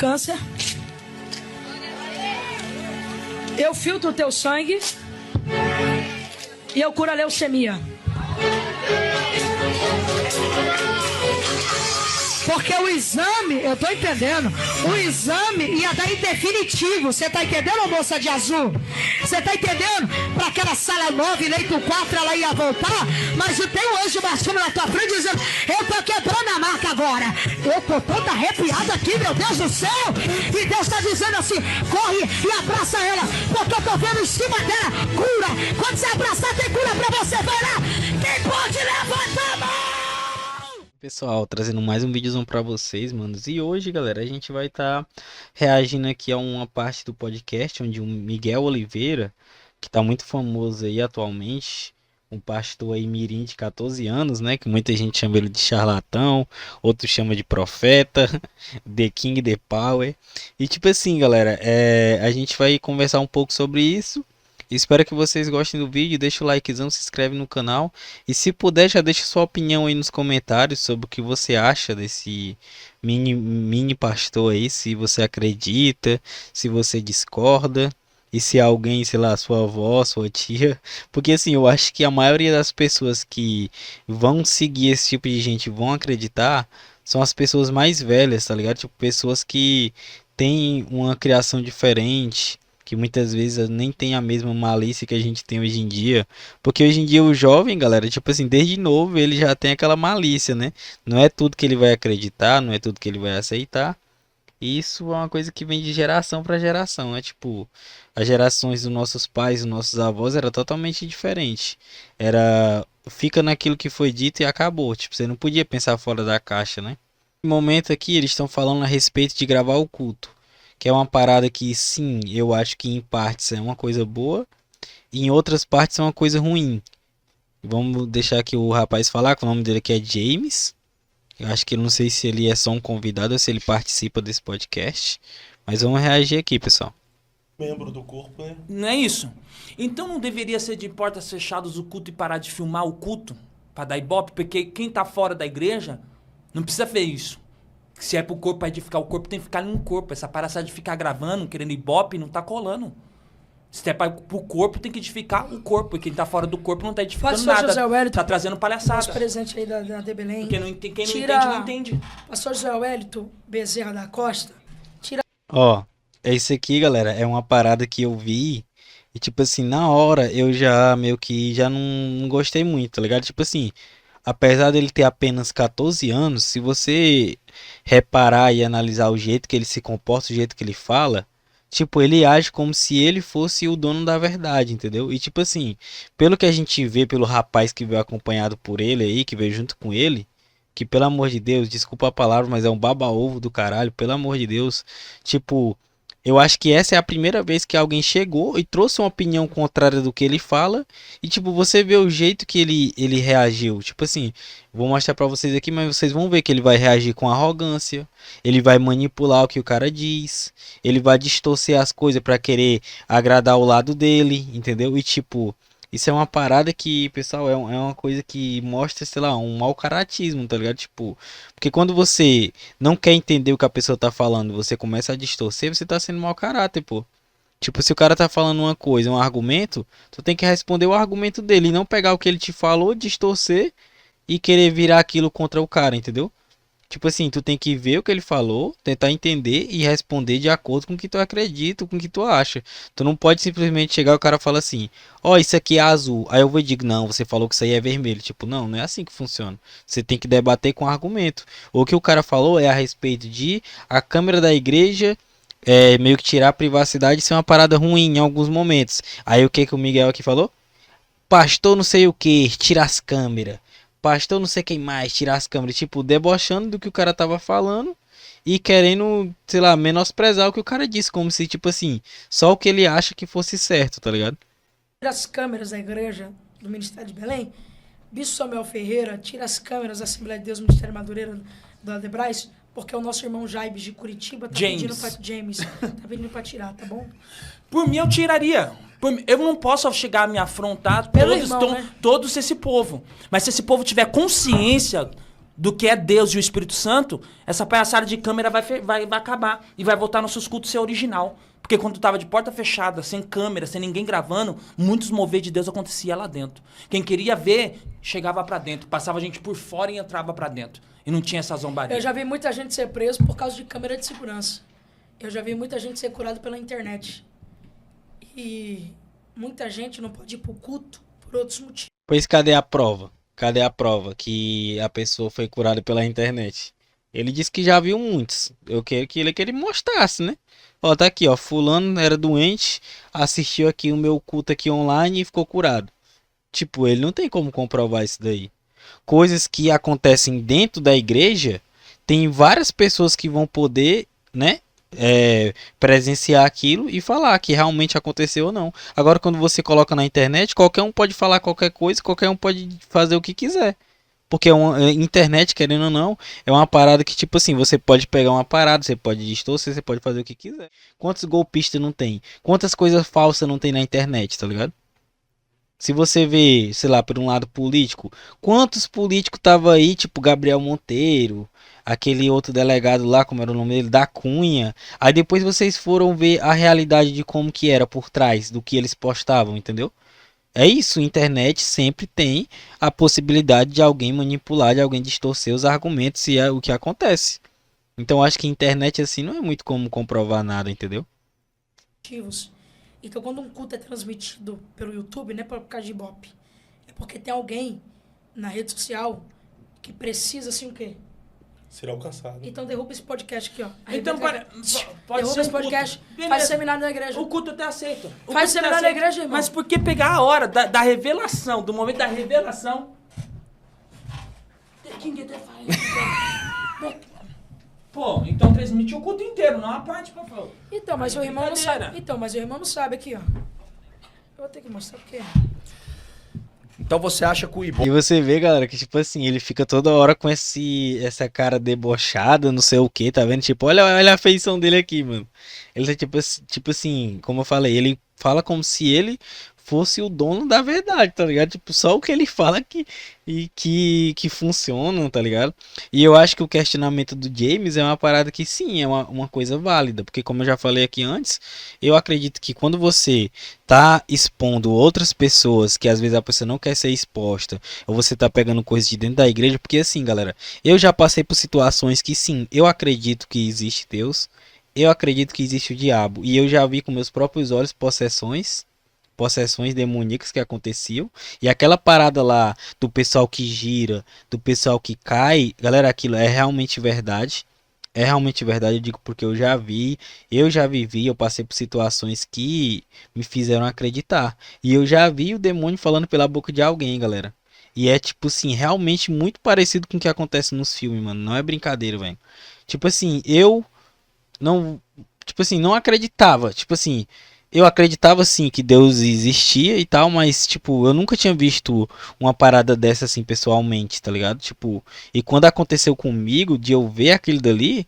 câncer. Eu filtro o teu sangue. E eu curo a leucemia. Porque o exame, eu tô entendendo, o exame ia dar em definitivo. Você tá entendendo, moça de azul? Você tá entendendo? Pra aquela sala 9, leito 4, ela ia voltar. Mas tem um anjo baixando na tua frente dizendo: eu tô quebrando a marca agora. Eu tô toda arrepiada aqui, meu Deus do céu. E Deus tá dizendo assim: corre e abraça ela, porque eu tô vendo em cima dela cura. Quando você abraçar, tem cura pra você. Vai lá, quem pode levantar a mão? Pessoal, trazendo mais um vídeozão pra vocês, manos. E hoje, galera, a gente vai estar reagindo aqui a uma parte do podcast onde o Miguel Oliveira, que tá muito famoso aí atualmente, um pastor aí mirim de 14 anos, né, que muita gente chama ele de charlatão, outros chama de profeta, The King, The Power. E tipo assim, galera, a gente vai conversar um pouco sobre isso. Espero que vocês gostem do vídeo, deixa o likezão, se inscreve no canal e se puder já deixa sua opinião aí nos comentários sobre o que você acha desse mini pastor aí, se você acredita, se você discorda e se alguém, sei lá, sua avó, sua tia, porque assim, eu acho que a maioria das pessoas que vão seguir esse tipo de gente, vão acreditar, são as pessoas mais velhas, tá ligado? Tipo, pessoas que têm uma criação diferente, que muitas vezes nem tem a mesma malícia que a gente tem hoje em dia. Porque hoje em dia o jovem, galera, tipo assim, desde novo ele já tem aquela malícia, né? Não é tudo que ele vai acreditar, não é tudo que ele vai aceitar. E isso é uma coisa que vem de geração para geração, né? Tipo, as gerações dos nossos pais, dos nossos avós era totalmente diferente. Era fica naquilo que foi dito e acabou. Tipo, você não podia pensar fora da caixa, né? No momento aqui eles estão falando a respeito de gravar o culto, que é uma parada que sim, eu acho que em partes é uma coisa boa e em outras partes é uma coisa ruim. Vamos deixar aqui o rapaz falar, que o nome dele aqui é James. Eu acho que eu não sei se ele é só um convidado ou se ele participa desse podcast, mas vamos reagir aqui, pessoal. Membro do corpo, né? Não é isso? Então não deveria ser de portas fechadas o culto e parar de filmar o culto para dar ibope? Porque quem tá fora da igreja não precisa ver isso. Se é pro corpo pra edificar o corpo, tem que ficar no corpo. Essa palhaçada de ficar gravando, querendo ibope, não tá colando. Se é pro corpo, tem que edificar o corpo. E quem tá fora do corpo não tá edificando Pastor nada. José Wellington, tá trazendo palhaçada. nosso presente aí da De Belém. Quem não entende, não entende. Pastor José Wellington Bezerra da Costa. Ó, é isso aqui, galera, é uma parada que eu vi e tipo assim, na hora eu já meio que já não gostei muito, tá ligado? Tipo assim, apesar dele ter apenas 14 anos, se você reparar e analisar o jeito que ele se comporta, o jeito que ele fala, tipo, ele age como se ele fosse o dono da verdade, entendeu? E tipo assim, pelo que a gente vê, pelo rapaz que veio acompanhado por ele aí, que veio junto com ele, que pelo amor de Deus, desculpa a palavra, mas é um baba-ovo do caralho, pelo amor de Deus, tipo, eu acho que essa é a primeira vez que alguém chegou e trouxe uma opinião contrária do que ele fala. E tipo, você vê o jeito que ele reagiu. Tipo assim, vou mostrar pra vocês aqui, mas vocês vão ver que ele vai reagir com arrogância. Ele vai manipular o que o cara diz. Ele vai distorcer as coisas pra querer agradar o lado dele, entendeu? E tipo, isso é uma parada que, pessoal, é uma coisa que mostra, sei lá, um mau caratismo, tá ligado? Tipo, porque quando você não quer entender o que a pessoa tá falando, você começa a distorcer, você tá sendo mau caráter, pô. Tipo, se o cara tá falando uma coisa, um argumento, tu tem que responder o argumento dele e não pegar o que ele te falou, distorcer e querer virar aquilo contra o cara, entendeu? Tipo assim, tu tem que ver o que ele falou, tentar entender e responder de acordo com o que tu acredita, com o que tu acha. Tu não pode simplesmente chegar e o cara fala assim: ó, isso aqui é azul. Aí eu vou dizer: não, você falou que isso aí é vermelho. Tipo, não, não é assim que funciona. Você tem que debater com argumento. O que o cara falou é a respeito de a câmera da igreja meio que tirar a privacidade e ser uma parada ruim em alguns momentos. Aí o que o Miguel aqui falou? Pastor não sei o que, tira as câmeras. Pastor não sei quem mais, tirar as câmeras. Tipo, debochando do que o cara tava falando e querendo, sei lá, menosprezar o que o cara disse. Como se, tipo assim, só o que ele acha que fosse certo, tá ligado? Tira as câmeras da igreja do Ministério de Belém. Bispo Samuel Ferreira, tira as câmeras da Assembleia de Deus do Ministério Madureira da Debrais, porque o nosso irmão Jaibes de Curitiba tá pedindo pra tirar, tá bom? Por mim, eu tiraria. Eu não posso chegar a me afrontar Pelo irmão, né? todos esse povo. Mas se esse povo tiver consciência do que é Deus e o Espírito Santo, essa palhaçada de câmera vai acabar e vai voltar nossos cultos ser original. Porque quando tava de porta fechada, sem câmera, sem ninguém gravando, muitos mover de Deus acontecia lá dentro. Quem queria ver, chegava pra dentro, passava a gente por fora e entrava pra dentro. E não tinha essa zombaria. Eu já vi muita gente ser preso por causa de câmera de segurança. Eu já vi muita gente ser curada pela internet. E muita gente não pode ir pro culto por outros motivos. Pois cadê a prova? Cadê a prova que a pessoa foi curada pela internet? Ele disse que já viu muitos. Eu quero que ele mostrasse, né? Ó, tá aqui, ó. Fulano era doente, assistiu aqui o meu culto aqui online e ficou curado. Tipo, ele não tem como comprovar isso daí. Coisas que acontecem dentro da igreja, tem várias pessoas que vão poder, né? Presenciar aquilo e falar que realmente aconteceu ou não. Agora, quando você coloca na internet, qualquer um pode falar qualquer coisa, qualquer um pode fazer o que quiser. Porque internet, querendo ou não, é uma parada que, tipo assim, você pode pegar uma parada, você pode distorcer, você pode fazer o que quiser. Quantos golpistas não tem? Quantas coisas falsas não tem na internet, tá ligado? Se você vê, sei lá, por um lado político, quantos políticos tava aí, tipo Gabriel Monteiro, aquele outro delegado lá, como era o nome dele, da Cunha. Aí depois vocês foram ver a realidade de como que era por trás do que eles postavam, entendeu? É isso, internet sempre tem a possibilidade de alguém manipular, de alguém distorcer os argumentos e é o que acontece. Então acho que internet assim não é muito como comprovar nada, entendeu? Então, quando um culto é transmitido pelo YouTube, não é por causa de Ibope. É porque tem alguém na rede social que precisa, assim, o quê? Ser alcançado. Então, derruba esse podcast aqui, ó. Então, pode derruba ser esse um podcast, culto. faz seminário na igreja. O culto até aceita. Faz seminário na igreja, irmão. Mas por que pegar a hora da revelação, do momento da revelação? Pô, então transmitiu o culto inteiro, não a parte, por favor. Então, mas o irmão não sabe. Então, mas o irmão não sabe aqui, ó. Eu vou ter que mostrar porque... Então você acha que o Ibope... E você vê, galera, que tipo assim, ele fica toda hora com essa cara debochada, não sei o que, tá vendo? Tipo, olha a feição dele aqui, mano. Ele tá tipo assim, como eu falei, ele fala como se ele fosse o dono da verdade, tá ligado? Tipo, só o que ele fala que funciona, tá ligado? E eu acho que o questionamento do James é uma parada que sim, é uma coisa válida, porque como eu já falei aqui antes, eu acredito que quando você tá expondo outras pessoas, que às vezes a pessoa não quer ser exposta, ou você tá pegando coisas de dentro da igreja, porque assim, galera, eu já passei por situações que sim, eu acredito que existe Deus, eu acredito que existe o diabo, e eu já vi com meus próprios olhos possessões demoníacas que aconteciam, e aquela parada lá do pessoal que gira, do pessoal que cai, galera, aquilo é realmente verdade. É realmente verdade, eu digo porque eu já vi, eu já vivi, eu passei por situações que me fizeram acreditar. E eu já vi o demônio falando pela boca de alguém, galera. E é tipo assim, realmente muito parecido com o que acontece nos filmes, mano. Não é brincadeira, velho. Tipo assim, eu não, tipo assim, não acreditava, tipo assim, eu acreditava sim que Deus existia e tal, mas tipo, eu nunca tinha visto uma parada dessa assim pessoalmente, tá ligado? Tipo, e quando aconteceu comigo de eu ver aquilo dali,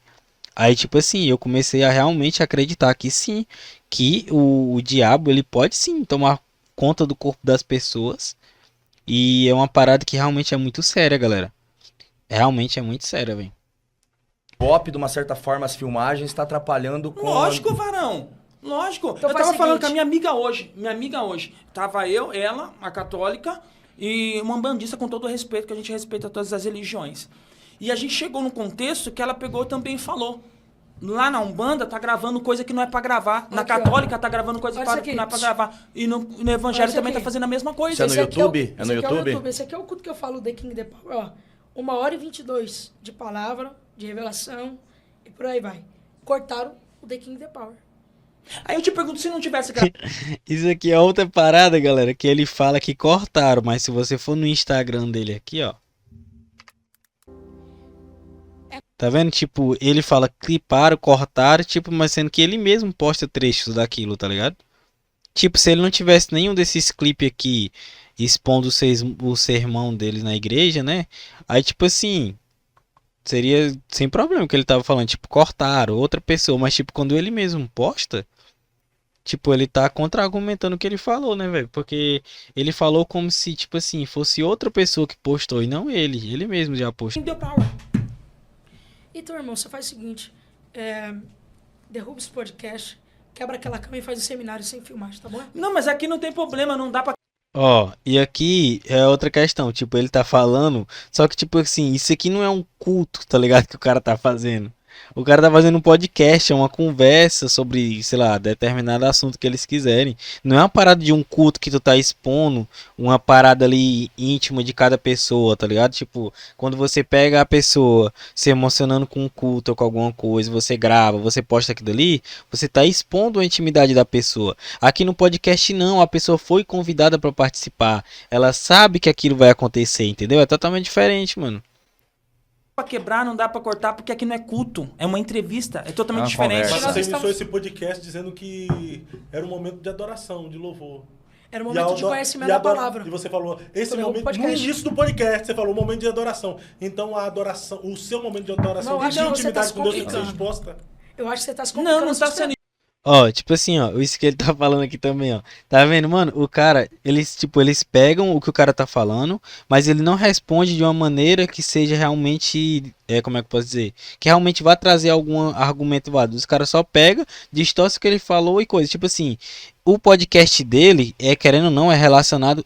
aí tipo assim, eu comecei a realmente acreditar que sim, que o diabo ele pode sim tomar conta do corpo das pessoas, e é uma parada que realmente é muito séria, galera. Realmente é muito séria, velho. Ibope, de uma certa forma, as filmagens está atrapalhando com... Lógico, varão. Lógico. Então eu faz tava o falando seguinte. com a minha amiga hoje. Tava eu, ela, a católica, e uma umbandista, com todo o respeito, que a gente respeita todas as religiões. E a gente chegou num contexto que ela pegou também e falou. Lá na Umbanda tá gravando coisa que não é pra gravar. Na Aqui, ó. Católica tá gravando coisa Olha que isso aqui. não é pra gravar. E no Evangelho isso também tá aqui. fazendo a mesma coisa. Isso é no Esse aqui YouTube? É no esse aqui YouTube? Esse aqui é o culto que eu falo, The King, The Power, ó. 1h22 de palavra, de revelação, e por aí vai. Cortaram o The King, The Power. Aí eu te pergunto, se não tivesse gravado... Isso aqui é outra parada, galera, que ele fala que cortaram, mas se você for no Instagram dele aqui, ó. Tá vendo? Tipo, ele fala cliparam, cortaram, tipo, mas sendo que ele mesmo posta trechos daquilo, tá ligado? Tipo, se ele não tivesse nenhum desses clipes aqui expondo o sermão dele na igreja, né? Aí, tipo assim, seria sem problema o que ele tava falando, tipo, cortaram outra pessoa, mas tipo, quando ele mesmo posta, tipo, ele tá contra-argumentando o que ele falou, né, velho? Porque ele falou como se, tipo assim, fosse outra pessoa que postou e não ele. Ele mesmo já postou. Deu pra aula. Então, irmão, você faz o seguinte. Derruba esse podcast, quebra aquela cama e faz um seminário sem filmagem, tá bom? Não, mas aqui não tem problema, não dá pra... Ó, e aqui é outra questão, tipo, ele tá falando, só que, tipo assim, isso aqui não é um culto, tá ligado? Que o cara tá fazendo. O cara tá fazendo um podcast, é uma conversa sobre, sei lá, determinado assunto que eles quiserem. Não é uma parada de um culto que tu tá expondo, uma parada ali íntima de cada pessoa, tá ligado? Tipo, quando você pega a pessoa se emocionando com um culto ou com alguma coisa, você grava, você posta aquilo ali, você tá expondo a intimidade da pessoa. Aqui no podcast não, a pessoa foi convidada pra participar. Ela sabe que aquilo vai acontecer, entendeu? É totalmente diferente, mano. Pra quebrar, não dá pra cortar, porque aqui não é culto. É uma entrevista. É totalmente É uma diferente. conversa. Mas você iniciou esse podcast dizendo que era um momento de adoração, de louvor. Era um E momento a de ado- conhecimento e da adora- palavra. E você falou, esse Sobre o momento, no podcast. início do podcast, você falou um momento de adoração. Então a adoração, o seu momento de adoração, Não, de não, você tá intimidade se com Deus tem que ser complicando. exposta. Eu acho que você tá se complicando. Não, não tá sendo... Ó, tipo assim, ó, isso que ele tá falando aqui também, ó. Tá vendo, mano? O cara, eles pegam o que o cara tá falando, mas ele não responde de uma maneira que seja realmente, como é que eu posso dizer? Que realmente vá trazer algum argumento válido. Os caras só pegam, distorce o que ele falou e coisa. Tipo assim, o podcast dele, querendo ou não, é relacionado,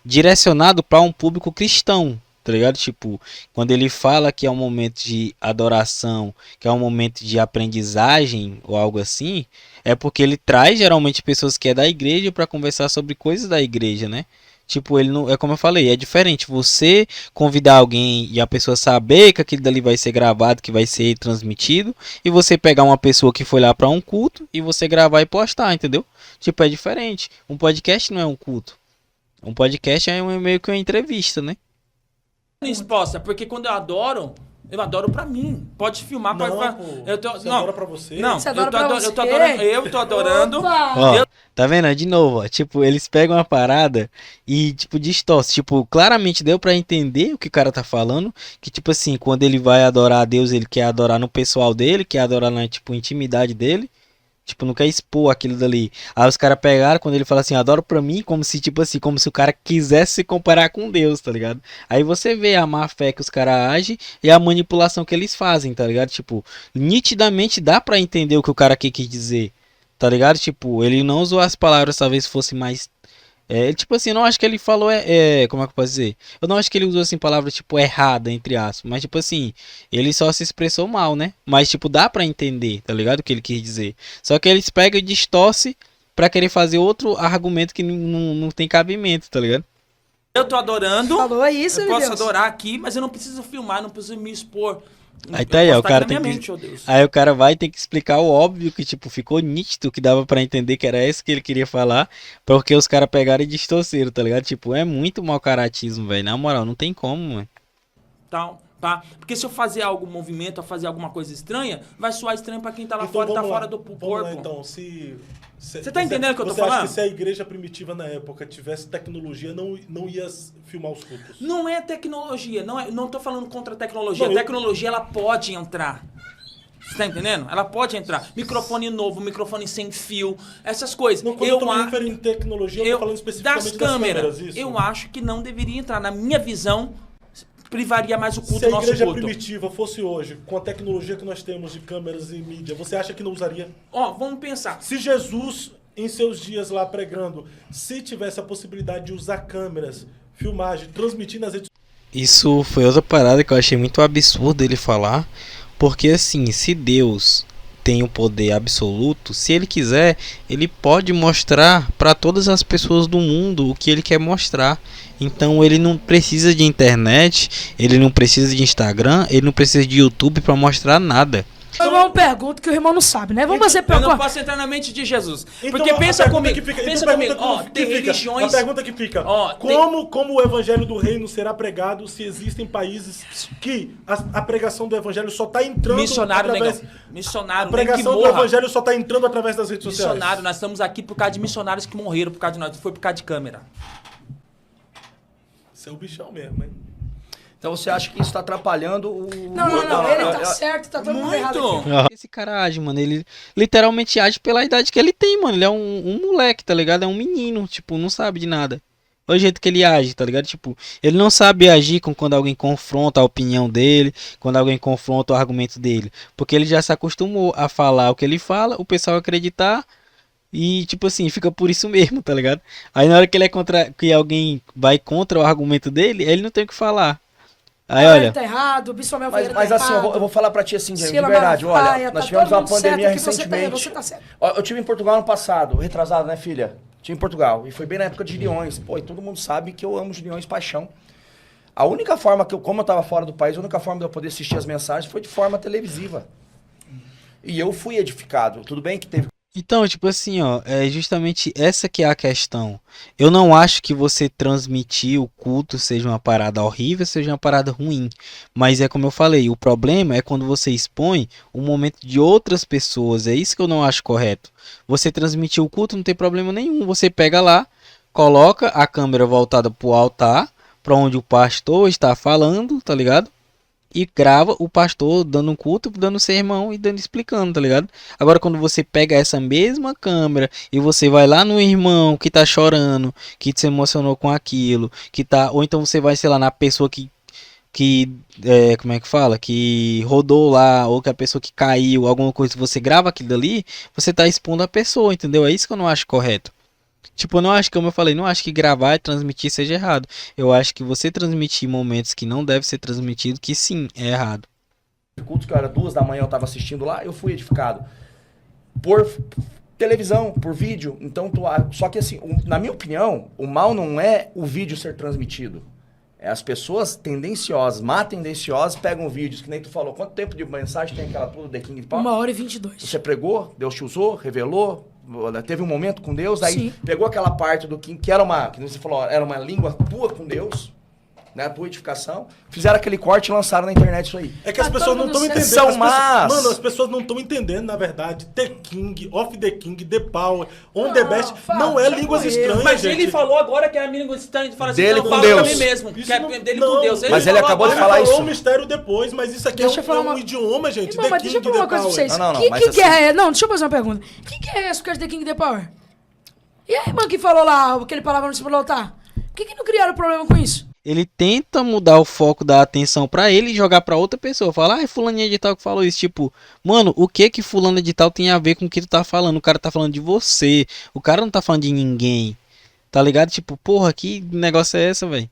direcionado pra um público cristão. Tá ligado? Tipo, quando ele fala que é um momento de adoração, que é um momento de aprendizagem ou algo assim, é porque ele traz geralmente pessoas que é da igreja para conversar sobre coisas da igreja, né? Tipo, ele não, é como eu falei, é diferente você convidar alguém e a pessoa saber que aquilo dali vai ser gravado, que vai ser transmitido, e você pegar uma pessoa que foi lá para um culto e você gravar e postar, entendeu? Tipo, é diferente. Um podcast não é um culto. Um podcast é meio que uma entrevista, né? exposta, porque quando eu adoro pra mim. Pode filmar, Não, pode... pô, Você adora pra você? Não, Você adora pra eu tô você? adorando, eu tô adorando. Opa! Ó, tá vendo? De novo, ó. Tipo, eles pegam uma parada e, tipo, distorce. Tipo, claramente deu pra entender o que o cara tá falando. Que, tipo assim, quando ele vai adorar a Deus, ele quer adorar no pessoal dele, quer adorar na, tipo, intimidade dele. Tipo, não quer expor aquilo dali. Aí os caras pegaram, quando ele fala assim, adoro pra mim, como se, tipo assim, como se o cara quisesse se comparar com Deus, tá ligado? Aí você vê a má fé que os caras agem e a manipulação que eles fazem, tá ligado? Tipo, nitidamente dá pra entender o que o cara aqui quis dizer, tá ligado? Tipo, ele não usou as palavras, talvez fosse mais... tipo assim, eu não acho que ele falou, como é que eu posso dizer? Eu não acho que ele usou, assim, palavra, tipo, errada, entre aspas. Mas, tipo assim, ele só se expressou mal, né? Mas, tipo, dá pra entender, tá ligado? O que ele quis dizer. Só que eles pegam e distorcem pra querer fazer outro argumento que não tem cabimento, tá ligado? Eu tô adorando. Falou isso, Eu meu posso Deus. adorar aqui, mas eu não preciso filmar, não preciso me expor. Aí tá aí, ó, o cara tem minha que... mente, oh Deus. Aí o cara vai ter que explicar o óbvio que, tipo, ficou nítido, que dava pra entender que era isso que ele queria falar, porque os caras pegaram e distorceram, tá ligado? Tipo, é muito mau caratismo, velho. Na moral, não tem como, mano. Tal, tá? Porque se eu fazer algum movimento, ou fazer alguma coisa estranha, vai soar estranho pra quem tá lá Então, fora e tá vamos lá. fora do Vamos corpo. lá, então, Você tá entendendo o que eu tô Você acha falando? que se a igreja primitiva na época tivesse tecnologia, não ia filmar os cultos? Não é tecnologia, não tô falando contra a tecnologia. Não, A tecnologia, ela pode entrar. Você tá entendendo? Ela pode entrar. Microfone novo, microfone sem fio, essas coisas. Não, quando eu tô me referindo em tecnologia, eu tô falando especificamente das das câmeras, câmeras, isso? eu acho que não deveria entrar. Na minha visão, privaria mais o culto Se a do nosso igreja culto. primitiva fosse hoje, com a tecnologia que nós temos de câmeras e mídia, você acha que não usaria? Ó, vamos pensar. Se Jesus, em seus dias lá pregando, se tivesse a possibilidade de usar câmeras, filmagem, transmitir nas redes Isso foi outra parada que eu achei muito absurdo ele falar, porque assim, se Deus tem o poder absoluto, se ele quiser, ele pode mostrar para todas as pessoas do mundo o que ele quer mostrar. Então ele não precisa de internet, ele não precisa de Instagram, ele não precisa de YouTube para mostrar nada. O irmão pergunta que o irmão não sabe, né? Vamos fazer Eu não pergunta. posso entrar na mente de Jesus. Então, Porque a pensa pergunta comigo, que fica- pensa então, comigo. pergunta Ó, que tem fica, religiões... A pergunta que fica, Ó, como o evangelho do reino será pregado se existem países que a pregação do evangelho só está entrando Missionário, através... negão. Missionário, A nem que pregação do morra. evangelho só está entrando através das redes sociais. Missionário, nós estamos aqui por causa de missionários que morreram por causa de nós. Foi por causa de câmera. Isso é o bichão mesmo, hein? Então você acha que isso tá atrapalhando o... Não, ele tá certo, tá todo mundo errado aqui. Esse cara age, mano, ele literalmente age pela idade que ele tem, mano. Ele é um moleque, tá ligado? É um menino, tipo, não sabe de nada. Olha o jeito que ele age, tá ligado? Tipo, ele não sabe agir quando alguém confronta a opinião dele, quando alguém confronta o argumento dele. Porque ele já se acostumou a falar o que ele fala, o pessoal acreditar e, tipo assim, fica por isso mesmo, tá ligado? Aí na hora que ele é que alguém vai contra o argumento dele, ele não tem o que falar. Aí olha... Tá errado, o Bispo Mel Mas assim, eu vou falar pra ti assim, de verdade, olha, nós tivemos uma pandemia recentemente. Você tá certo. Eu tive em Portugal ano passado, retrasado, né, filha? Tive em Portugal, e foi bem na época de Leões. Pô, e todo mundo sabe que eu amo os Leões paixão. A única forma como eu tava fora do país, a única forma de eu poder assistir as mensagens foi de forma televisiva. E eu fui edificado. Tudo bem que teve... Então, tipo assim, ó, é justamente essa que é a questão. Eu não acho que você transmitir o culto seja uma parada horrível, seja uma parada ruim. Mas é como eu falei, o problema é quando você expõe o momento de outras pessoas. É isso que eu não acho correto. Você transmitir o culto não tem problema nenhum. Você pega lá, coloca a câmera voltada pro altar, para onde o pastor está falando, tá ligado? E grava o pastor dando um culto, dando sermão e explicando, tá ligado? Agora quando você pega essa mesma câmera e você vai lá no irmão que tá chorando, que se emocionou com aquilo, que tá, ou então você vai, sei lá, na pessoa que como é que fala? Que rodou lá, ou que a pessoa que caiu, alguma coisa, você grava aquilo ali, você tá expondo a pessoa, entendeu? É isso que eu não acho correto. Tipo, eu não acho, como eu falei, não acho que gravar e transmitir seja errado. Eu acho que você transmitir momentos que não devem ser transmitidos, que sim, é errado. Cultos que era 2 da manhã, eu tava assistindo lá, eu fui edificado. Por televisão, por vídeo. Então, só que assim, na minha opinião, o mal não é o vídeo ser transmitido. É as pessoas tendenciosas, tendenciosas, pegam vídeos, que nem tu falou. Quanto tempo de mensagem tem aquela tudo The King Power? 1h22. Você pregou, Deus te usou, revelou, teve um momento com Deus, daí Sim. Pegou aquela parte do King, que era que você falou, era uma língua tua com Deus, né, a tua edificação, fizeram aquele corte e lançaram na internet isso aí. É que as pessoas não estão entendendo. Mano, as pessoas não estão entendendo, na verdade. The King, Off the King, The Power, On the Best, não é línguas estranhas, Mas gente. ele falou agora que é a língua estranha, fala assim, Dele não, com fala Deus. pra mim mesmo, que é dele com Deus. Mas ele acabou de falar Ele falou isso. o mistério depois, mas isso aqui Deixa eu falar é um uma- idioma, gente. Irmão, The mas deixa eu King, falar uma The coisa pra Power. vocês. Não, Que mas assim- é? Não, deixa eu fazer uma pergunta. Que é essa por causa de The King The Power? E a irmã que falou lá, aquele palavra no cima do altar? Por que não criaram problema com isso? Ele tenta mudar o foco da atenção pra ele e jogar pra outra pessoa. Falar, fulaninha de tal que falou isso. Tipo, mano, o que fulana de tal tem a ver com o que tu tá falando? O cara tá falando de você. O cara não tá falando de ninguém. Tá ligado? Tipo, porra, que negócio é essa, velho?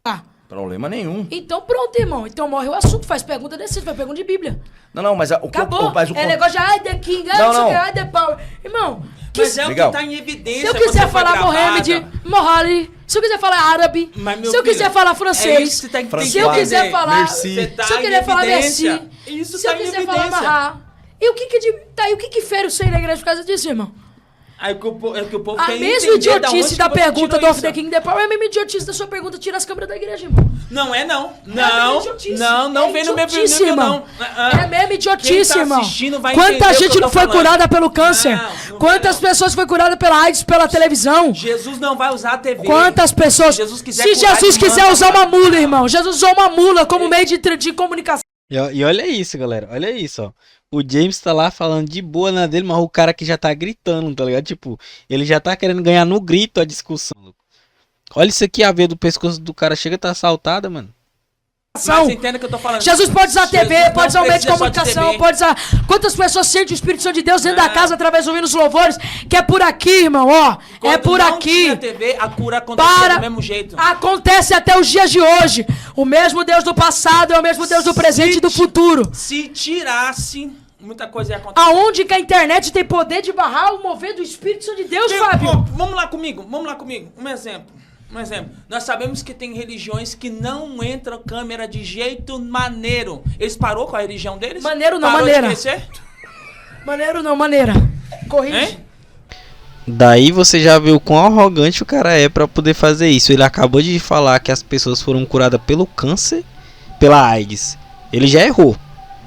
Ah, Problema nenhum. então pronto, irmão. Então morre o assunto, faz pergunta desse, faz pergunta de Bíblia. Não, mas o que Acabou. É negócio de The King, Não, não sei o não. que, The Power. Irmão, Mas é o Legal. que tá em evidência. se eu quiser você foi falar gravada. Mohamed, Mohali, se eu quiser falar árabe, Mas, meu se eu filho, quiser falar é francês, isso que tem que se eu quiser entender. falar, Merci. Você tá se eu em quiser falar evidência. merci, Isso se eu tá em quiser falar evidência. amarrar, e o que que fere o ser da igreja por causa disso, irmão? Aí que o povo A quer mesma entender da idiotice onde da que você pergunta tirou do Off isso. the King The Power é a mesma idiotice da sua pergunta, tira as câmeras da igreja, irmão. Não é não. É a mesma Não, idiotice. não É vem no meu idiotice, vídeo, irmão. não. É a mesma idiotice, Quem tá irmão. assistindo vai Quanta entender o que gente eu não tô foi falando. curada pelo câncer? Não Quantas vai, não. pessoas foi curada pela AIDS pela televisão? Jesus não vai usar a TV. Quantas pessoas? Se Jesus quiser Se curar Jesus de quiser mama, usar uma mula, irmão. Jesus usou uma mula como meio de comunicação. E olha isso, galera. Olha isso, ó. O James tá lá falando de boa na dele, mas o cara que já tá gritando, tá ligado? Tipo, ele já tá querendo ganhar no grito a discussão. Olha isso aqui, a veia do pescoço do cara chega a tá assaltada, mano. Mas entenda o que eu tô falando. Jesus pode usar a TV, Jesus pode usar o não meio de precisa só de comunicação, TV. pode usar. Quantas pessoas sentem o Espírito Santo de Deus dentro da Não. casa através do ouvindo os louvores? Que é por aqui, irmão, ó. É Quando por não aqui. tinha TV, a cura acontecia Para. do mesmo jeito. Acontece até os dias de hoje. O mesmo Deus do passado é o mesmo Deus do presente e do futuro. Se tirasse, muita coisa ia acontecer. Aonde que a internet tem poder de barrar o mover do Espírito Santo de Deus, Fábio? Ó, vamos lá comigo. Um exemplo. Nós sabemos que tem religiões que não entram câmera de jeito maneiro. Eles parou com a religião deles? Maneiro não, Parou maneira. de crescer? Maneiro não, maneira. Corrige. Hein? Daí você já viu quão arrogante o cara é pra poder fazer isso. Ele acabou de falar que as pessoas foram curadas pelo câncer, pela AIDS. Ele já errou.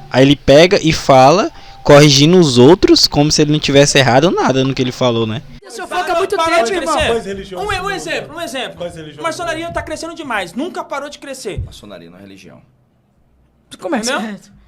Aí ele pega e fala, corrigindo os outros, como se ele não tivesse errado nada no que ele falou, né? Você foca muito Parou tempo, de irmão. crescer. Quais religiões Um não, exemplo. Quais religiões A maçonaria tá crescendo demais. Nunca parou de crescer. Maçonaria não é religião. Como é que Entendeu? você...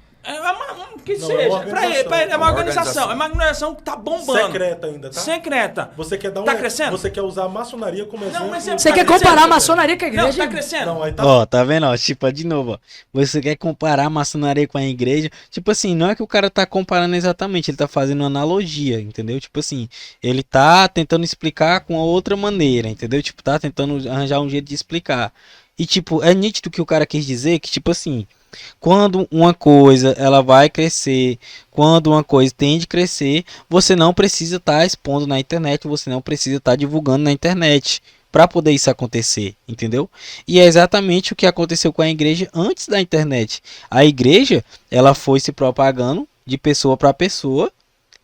Que Não, seja. é uma Pra ele, é uma organização. organização. É uma organização que tá bombando. Secreta ainda, tá? Secreta. Você quer dar Tá crescendo? Você quer usar a maçonaria como exemplo? Não, Você Tá quer crescendo, comparar a tá maçonaria com a igreja? Não, tá crescendo. Não, aí tá. Ó, tá vendo? Ó, tipo, de novo, ó. Você quer comparar a maçonaria com a igreja? Tipo assim, não é que o cara tá comparando exatamente, ele tá fazendo uma analogia, entendeu? Tipo assim, ele tá tentando explicar com outra maneira, entendeu? Tipo, tá tentando arranjar um jeito de explicar. E tipo, é nítido que o cara quis dizer que, tipo assim, quando uma coisa ela vai crescer, quando uma coisa tende a crescer, você não precisa estar expondo na internet, você não precisa estar divulgando na internet para poder isso acontecer, entendeu? E é exatamente o que aconteceu com a igreja antes da internet. A igreja, ela foi se propagando de pessoa para pessoa,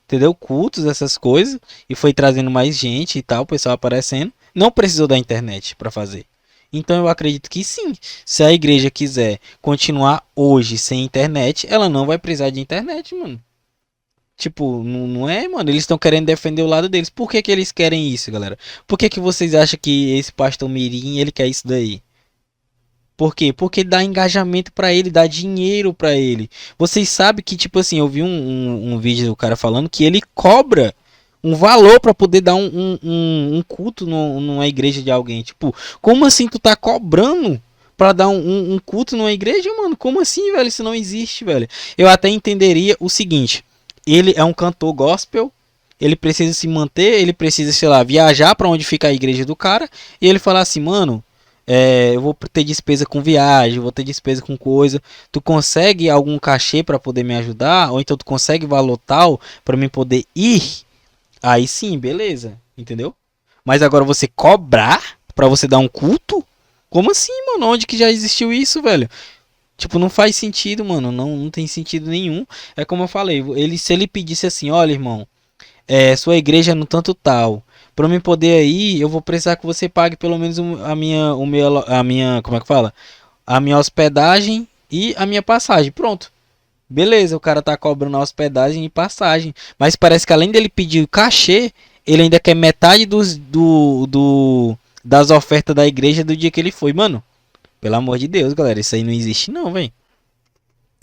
entendeu? Cultos, essas coisas, e foi trazendo mais gente e tal, o pessoal aparecendo. Não precisou da internet para fazer. Então eu acredito que sim, se a igreja quiser continuar hoje sem internet, ela não vai precisar de internet, mano. Tipo, não é, mano, eles estão querendo defender o lado deles. Por que que eles querem isso, galera? Por que que vocês acham que esse pastor Mirim, ele quer isso daí? Por quê? Porque dá engajamento pra ele, dá dinheiro pra ele. Vocês sabem que, tipo assim, eu vi um vídeo do cara falando que ele cobra um valor pra poder dar um culto numa igreja de alguém. Tipo, como assim tu tá cobrando pra dar um culto numa igreja, mano? Como assim, velho? Isso não existe, velho. Eu até entenderia o seguinte. Ele é um cantor gospel. Ele precisa se manter. Ele precisa, sei lá, viajar pra onde fica a igreja do cara. E ele falar assim, mano, eu vou ter despesa com viagem, vou ter despesa com coisa. Tu consegue algum cachê pra poder me ajudar? Ou então tu consegue valor tal pra mim poder ir? Aí sim, beleza, entendeu? Mas agora você cobrar pra você dar um culto? Como assim, mano? Onde que já existiu isso, velho? Tipo, não faz sentido, mano. Não tem sentido nenhum. É como eu falei, se ele pedisse assim, olha, irmão, sua igreja é no tanto tal. Pra mim poder ir, eu vou precisar que você pague pelo menos a minha, como é que fala? A minha hospedagem e a minha passagem. Pronto. Beleza, o cara tá cobrando a hospedagem e passagem. Mas parece que além dele pedir o cachê, ele ainda quer metade das ofertas da igreja do dia que ele foi. Mano, pelo amor de Deus, galera, isso aí não existe não, velho.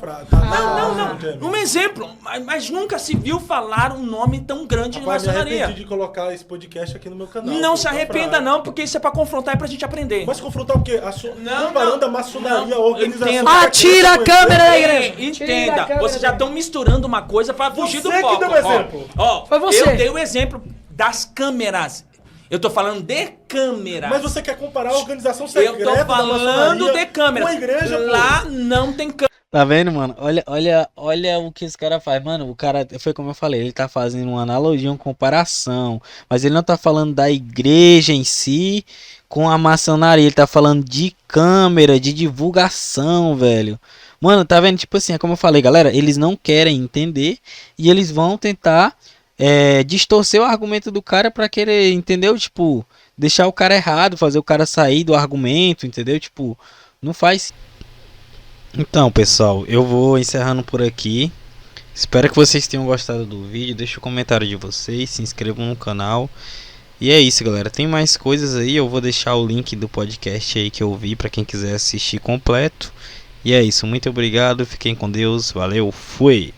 Não. Um exemplo, mas nunca se viu falar um nome tão grande de Rapaz, me maçonaria. arrependi de colocar esse podcast aqui no meu canal. Não pô, se tá arrependa fraco. não, porque isso é pra confrontar e pra gente aprender. Mas confrontar o quê? Comparando a maçonaria, a organização... entendo. Tira a câmera da igreja. Entenda, vocês já estão misturando uma coisa pra fugir do Você que foco. deu o exemplo. Ó, Foi você. eu dei o exemplo das câmeras. Eu tô falando de câmeras. Mas você quer comparar a organização Eu secreta tô da falando maçonaria de câmeras. com a igreja, pô. Lá não tem câmera. Tá vendo, mano? Olha o que esse cara faz. Mano, o cara, foi como eu falei, ele tá fazendo uma analogia, uma comparação. Mas ele não tá falando da igreja em si com a maçonaria. Ele tá falando de câmera, de divulgação, velho. Mano, tá vendo? Tipo assim, é como eu falei, galera, eles não querem entender e eles vão tentar distorcer o argumento do cara pra querer, entendeu? Tipo, deixar o cara errado, fazer o cara sair do argumento, entendeu? Tipo, não faz. Então, pessoal, eu vou encerrando por aqui. Espero que vocês tenham gostado do vídeo. Deixa o comentário de vocês, se inscrevam no canal. E é isso, galera. Tem mais coisas aí. Eu vou deixar o link do podcast aí que eu vi para quem quiser assistir completo. E é isso. Muito obrigado. Fiquem com Deus. Valeu. Fui.